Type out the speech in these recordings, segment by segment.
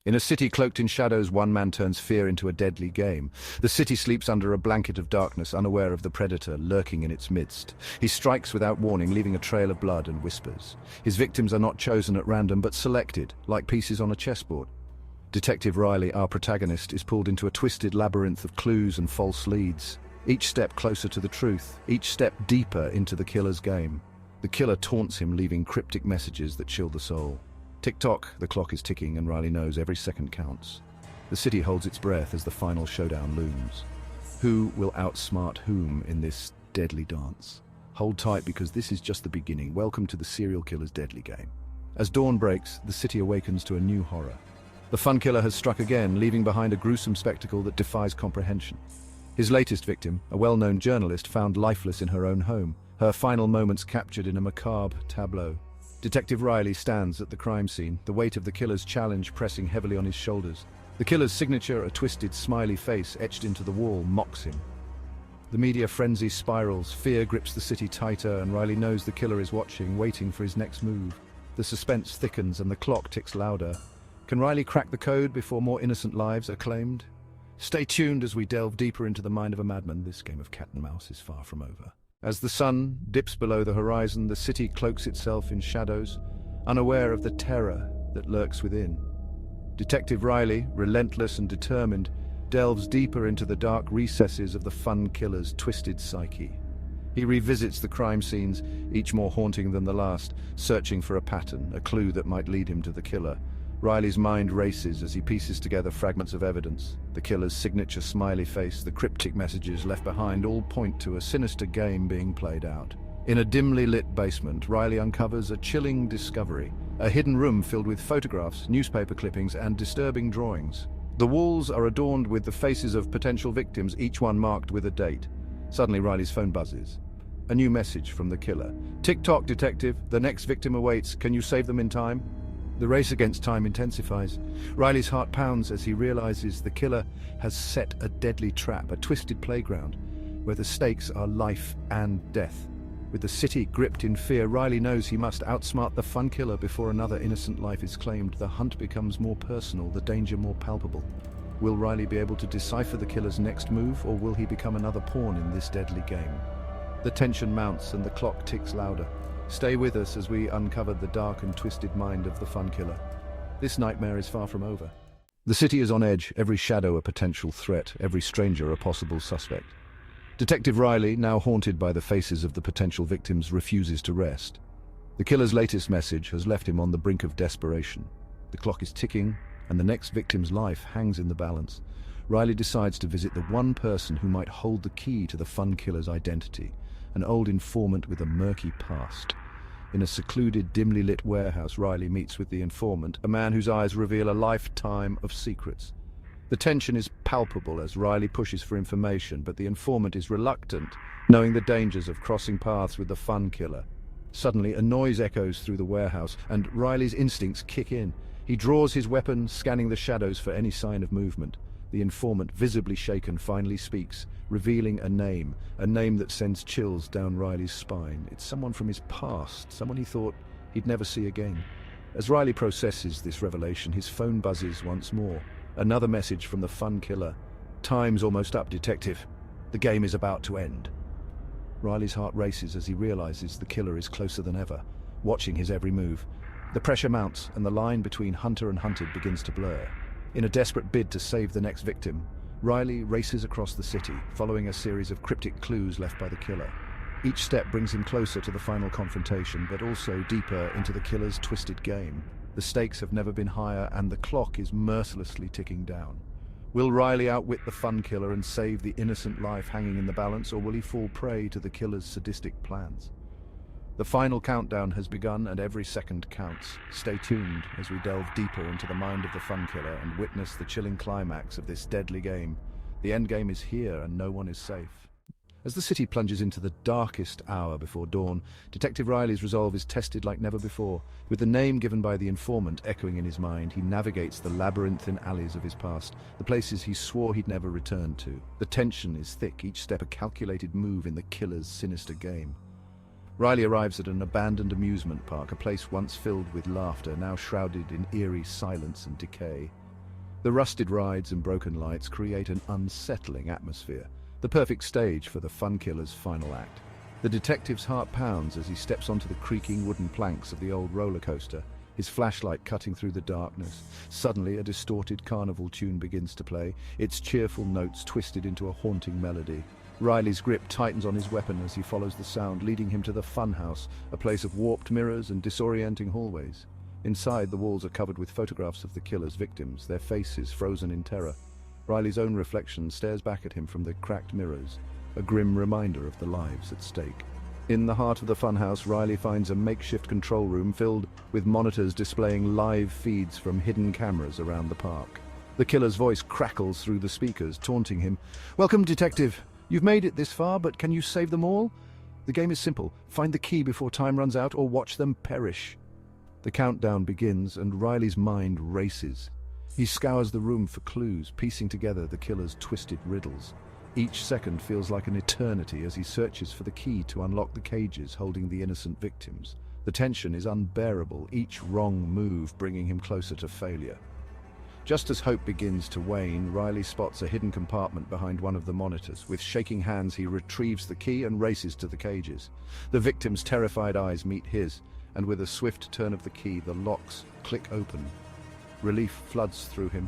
In a city cloaked in shadows, one man turns fear into a deadly game. The city sleeps under a blanket of darkness, unaware of the predator lurking in its midst. He strikes without warning, leaving a trail of blood and whispers. His victims are not chosen at random, but selected, like pieces on a chessboard. Detective Riley, our protagonist, is pulled into a twisted labyrinth of clues and false leads. Each step closer to the truth, each step deeper into the killer's game. The killer taunts him, leaving cryptic messages that chill the soul. Tick-tock, the clock is ticking, and Riley knows every second counts. The city holds its breath as the final showdown looms. Who will outsmart whom in this deadly dance? Hold tight, because this is just the beginning. Welcome to the serial killer's deadly game. As dawn breaks, the city awakens to a new horror. The fun killer has struck again, leaving behind a gruesome spectacle that defies comprehension. His latest victim, a well-known journalist, found lifeless in her own home, her final moments captured in a macabre tableau. Detective Riley stands at the crime scene, the weight of the killer's challenge pressing heavily on his shoulders. The killer's signature, a twisted, smiley face etched into the wall, mocks him. The media frenzy spirals, fear grips the city tighter, and Riley knows the killer is watching, waiting for his next move. The suspense thickens and the clock ticks louder. Can Riley crack the code before more innocent lives are claimed? Stay tuned as we delve deeper into the mind of a madman. This game of cat and mouse is far from over. As the sun dips below the horizon, the city cloaks itself in shadows, unaware of the terror that lurks within. Detective Riley, relentless and determined, delves deeper into the dark recesses of the fun killer's twisted psyche. He revisits the crime scenes, each more haunting than the last, searching for a pattern, a clue that might lead him to the killer. Riley's mind races as he pieces together fragments of evidence. The killer's signature smiley face, the cryptic messages left behind, all point to a sinister game being played out. In a dimly lit basement, Riley uncovers a chilling discovery, a hidden room filled with photographs, newspaper clippings, and disturbing drawings. The walls are adorned with the faces of potential victims, each one marked with a date. Suddenly, Riley's phone buzzes. A new message from the killer. "Tick-tock, detective. The next victim awaits. Can you save them in time?" The race against time intensifies. Riley's heart pounds as he realizes the killer has set a deadly trap, a twisted playground, where the stakes are life and death. With the city gripped in fear, Riley knows he must outsmart the fun killer before another innocent life is claimed. The hunt becomes more personal, the danger more palpable. Will Riley be able to decipher the killer's next move, or will he become another pawn in this deadly game? The tension mounts and the clock ticks louder. Stay with us as we uncover the dark and twisted mind of the fun killer. This nightmare is far from over. The city is on edge, every shadow a potential threat, every stranger a possible suspect. Detective Riley, now haunted by the faces of the potential victims, refuses to rest. The killer's latest message has left him on the brink of desperation. The clock is ticking, and the next victim's life hangs in the balance. Riley decides to visit the one person who might hold the key to the fun killer's identity. An old informant with a murky past. In a secluded, dimly lit warehouse, Riley meets with the informant, a man whose eyes reveal a lifetime of secrets. The tension is palpable as Riley pushes for information, but the informant is reluctant, knowing the dangers of crossing paths with the fun killer. Suddenly, a noise echoes through the warehouse, and Riley's instincts kick in. He draws his weapon, scanning the shadows for any sign of movement. The informant, visibly shaken, finally speaks, revealing a name that sends chills down Riley's spine. It's someone from his past, someone he thought he'd never see again. As Riley processes this revelation, his phone buzzes once more. Another message from the fun killer. "Time's almost up, detective. The game is about to end." Riley's heart races as he realizes the killer is closer than ever, watching his every move. The pressure mounts, and the line between hunter and hunted begins to blur. In a desperate bid to save the next victim, Riley races across the city, following a series of cryptic clues left by the killer. Each step brings him closer to the final confrontation, but also deeper into the killer's twisted game. The stakes have never been higher, and the clock is mercilessly ticking down. Will Riley outwit the fun killer and save the innocent life hanging in the balance, or will he fall prey to the killer's sadistic plans? The final countdown has begun, and every second counts. Stay tuned as we delve deeper into the mind of the fun killer and witness the chilling climax of this deadly game. The endgame is here, and no one is safe. As the city plunges into the darkest hour before dawn, Detective Riley's resolve is tested like never before. With the name given by the informant echoing in his mind, he navigates the labyrinthine alleys of his past, the places he swore he'd never return to. The tension is thick, each step a calculated move in the killer's sinister game. Riley arrives at an abandoned amusement park, a place once filled with laughter, now shrouded in eerie silence and decay. The rusted rides and broken lights create an unsettling atmosphere, the perfect stage for the fun killer's final act. The detective's heart pounds as he steps onto the creaking wooden planks of the old roller coaster, his flashlight cutting through the darkness. Suddenly, a distorted carnival tune begins to play, its cheerful notes twisted into a haunting melody. Riley's grip tightens on his weapon as he follows the sound, leading him to the funhouse, a place of warped mirrors and disorienting hallways. Inside, the walls are covered with photographs of the killer's victims, their faces frozen in terror. Riley's own reflection stares back at him from the cracked mirrors, a grim reminder of the lives at stake. In the heart of the funhouse, Riley finds a makeshift control room filled with monitors displaying live feeds from hidden cameras around the park. The killer's voice crackles through the speakers, taunting him. "Welcome, detective. You've made it this far, but can you save them all? The game is simple. Find the key before time runs out or watch them perish." The countdown begins and Riley's mind races. He scours the room for clues, piecing together the killer's twisted riddles. Each second feels like an eternity as he searches for the key to unlock the cages holding the innocent victims. The tension is unbearable, each wrong move bringing him closer to failure. Just as hope begins to wane, Riley spots a hidden compartment behind one of the monitors. With shaking hands, he retrieves the key and races to the cages. The victim's terrified eyes meet his, and with a swift turn of the key, the locks click open. Relief floods through him,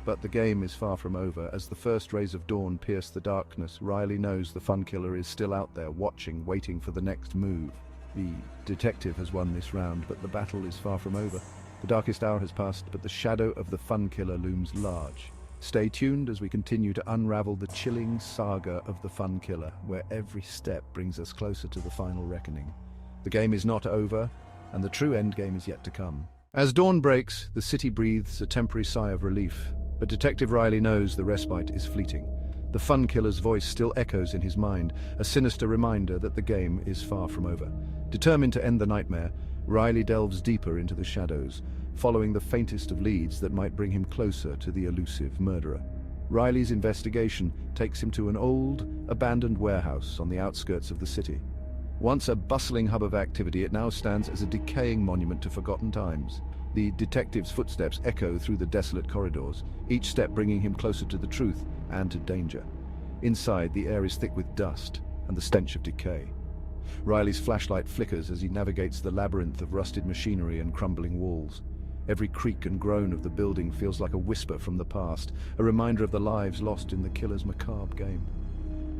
but the game is far from over. As the first rays of dawn pierce the darkness, Riley knows the fun killer is still out there, watching, waiting for the next move. The detective has won this round, but the battle is far from over. The darkest hour has passed, but the shadow of the fun killer looms large. Stay tuned as we continue to unravel the chilling saga of the fun killer, where every step brings us closer to the final reckoning. The game is not over, and the true endgame is yet to come. As dawn breaks, the city breathes a temporary sigh of relief, but Detective Riley knows the respite is fleeting. The fun killer's voice still echoes in his mind, a sinister reminder that the game is far from over. Determined to end the nightmare, Riley delves deeper into the shadows, following the faintest of leads that might bring him closer to the elusive murderer. Riley's investigation takes him to an old, abandoned warehouse on the outskirts of the city. Once a bustling hub of activity, it now stands as a decaying monument to forgotten times. The detective's footsteps echo through the desolate corridors, each step bringing him closer to the truth and to danger. Inside, the air is thick with dust and the stench of decay. Riley's flashlight flickers as he navigates the labyrinth of rusted machinery and crumbling walls. Every creak and groan of the building feels like a whisper from the past, a reminder of the lives lost in the killer's macabre game.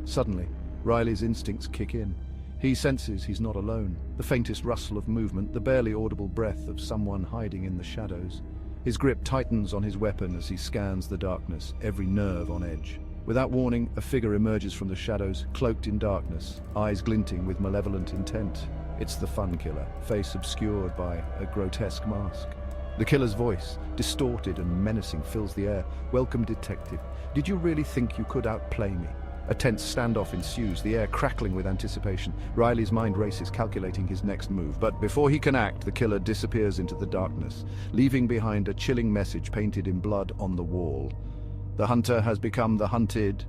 Suddenly, Riley's instincts kick in. He senses he's not alone. The faintest rustle of movement, the barely audible breath of someone hiding in the shadows. His grip tightens on his weapon as he scans the darkness, every nerve on edge. Without warning, a figure emerges from the shadows, cloaked in darkness, eyes glinting with malevolent intent. It's the fun killer, face obscured by a grotesque mask. The killer's voice, distorted and menacing, fills the air. "Welcome, detective. Did you really think you could outplay me?" A tense standoff ensues, the air crackling with anticipation. Riley's mind races, calculating his next move. But before he can act, the killer disappears into the darkness, leaving behind a chilling message painted in blood on the wall. The hunter has become the hunted.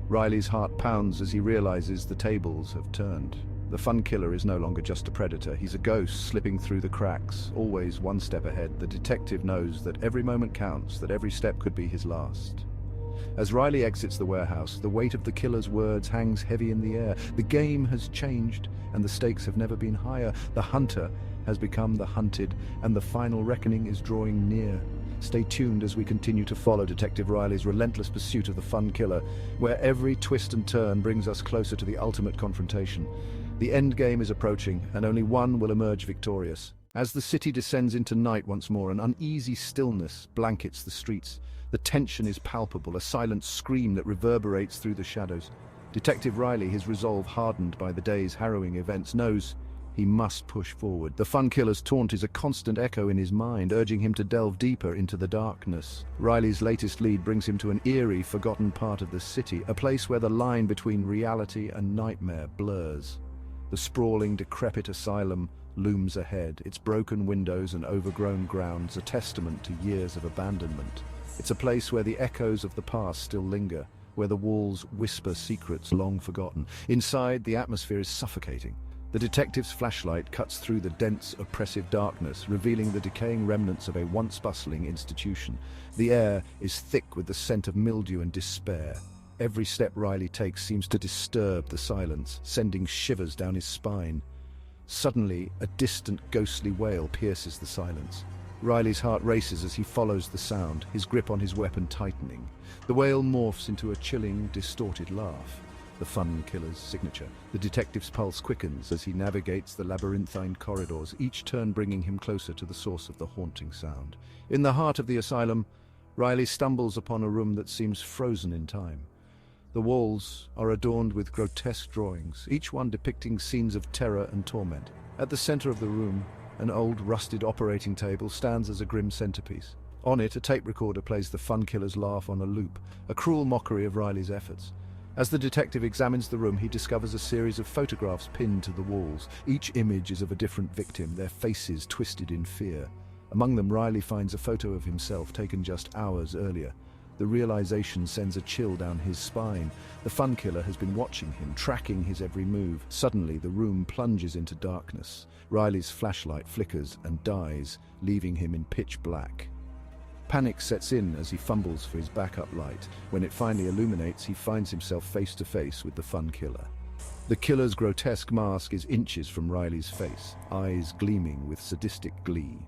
Riley's heart pounds as he realizes the tables have turned. The fun killer is no longer just a predator. He's a ghost slipping through the cracks, always one step ahead. The detective knows that every moment counts, that every step could be his last. As Riley exits the warehouse, the weight of the killer's words hangs heavy in the air. The game has changed, and the stakes have never been higher. The hunter has become the hunted, and the final reckoning is drawing near. Stay tuned as we continue to follow Detective Riley's relentless pursuit of the fun killer, where every twist and turn brings us closer to the ultimate confrontation. The end game is approaching, and only one will emerge victorious. As the city descends into night once more, an uneasy stillness blankets the streets. The tension is palpable, a silent scream that reverberates through the shadows. Detective Riley, his resolve hardened by the day's harrowing events, knows he must push forward. The fun killer's taunt is a constant echo in his mind, urging him to delve deeper into the darkness. Riley's latest lead brings him to an eerie, forgotten part of the city, a place where the line between reality and nightmare blurs. The sprawling, decrepit asylum looms ahead, its broken windows and overgrown grounds a testament to years of abandonment. It's a place where the echoes of the past still linger, where the walls whisper secrets long forgotten. Inside, the atmosphere is suffocating. The detective's flashlight cuts through the dense, oppressive darkness, revealing the decaying remnants of a once bustling institution. The air is thick with the scent of mildew and despair. Every step Riley takes seems to disturb the silence, sending shivers down his spine. Suddenly, a distant, ghostly wail pierces the silence. Riley's heart races as he follows the sound, his grip on his weapon tightening. The wail morphs into a chilling, distorted laugh. The fun killer's signature. The detective's pulse quickens as he navigates the labyrinthine corridors, each turn bringing him closer to the source of the haunting sound. In the heart of the asylum, Riley stumbles upon a room that seems frozen in time. The walls are adorned with grotesque drawings, each one depicting scenes of terror and torment. At the center of the room, an old, rusted operating table stands as a grim centerpiece. On it, a tape recorder plays the fun killer's laugh on a loop, a cruel mockery of Riley's efforts. As the detective examines the room, he discovers a series of photographs pinned to the walls. Each image is of a different victim, their faces twisted in fear. Among them, Riley finds a photo of himself taken just hours earlier. The realization sends a chill down his spine. The fun killer has been watching him, tracking his every move. Suddenly, the room plunges into darkness. Riley's flashlight flickers and dies, leaving him in pitch black. Panic sets in as he fumbles for his backup light. When it finally illuminates, he finds himself face to face with the fun killer. The killer's grotesque mask is inches from Riley's face, eyes gleaming with sadistic glee.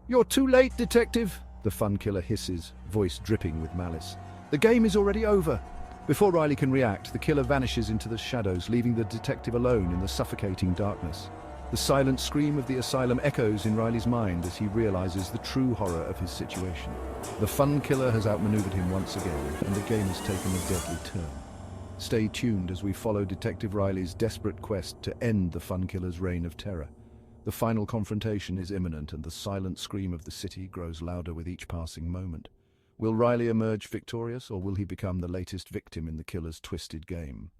"You're too late, detective," the fun killer hisses, voice dripping with malice. "The game is already over." Before Riley can react, the killer vanishes into the shadows, leaving the detective alone in the suffocating darkness. The silent scream of the asylum echoes in Riley's mind as he realizes the true horror of his situation. The fun killer has outmaneuvered him once again, and the game has taken a deadly turn. Stay tuned as we follow Detective Riley's desperate quest to end the fun killer's reign of terror. The final confrontation is imminent, and the silent scream of the city grows louder with each passing moment. Will Riley emerge victorious, or will he become the latest victim in the killer's twisted game?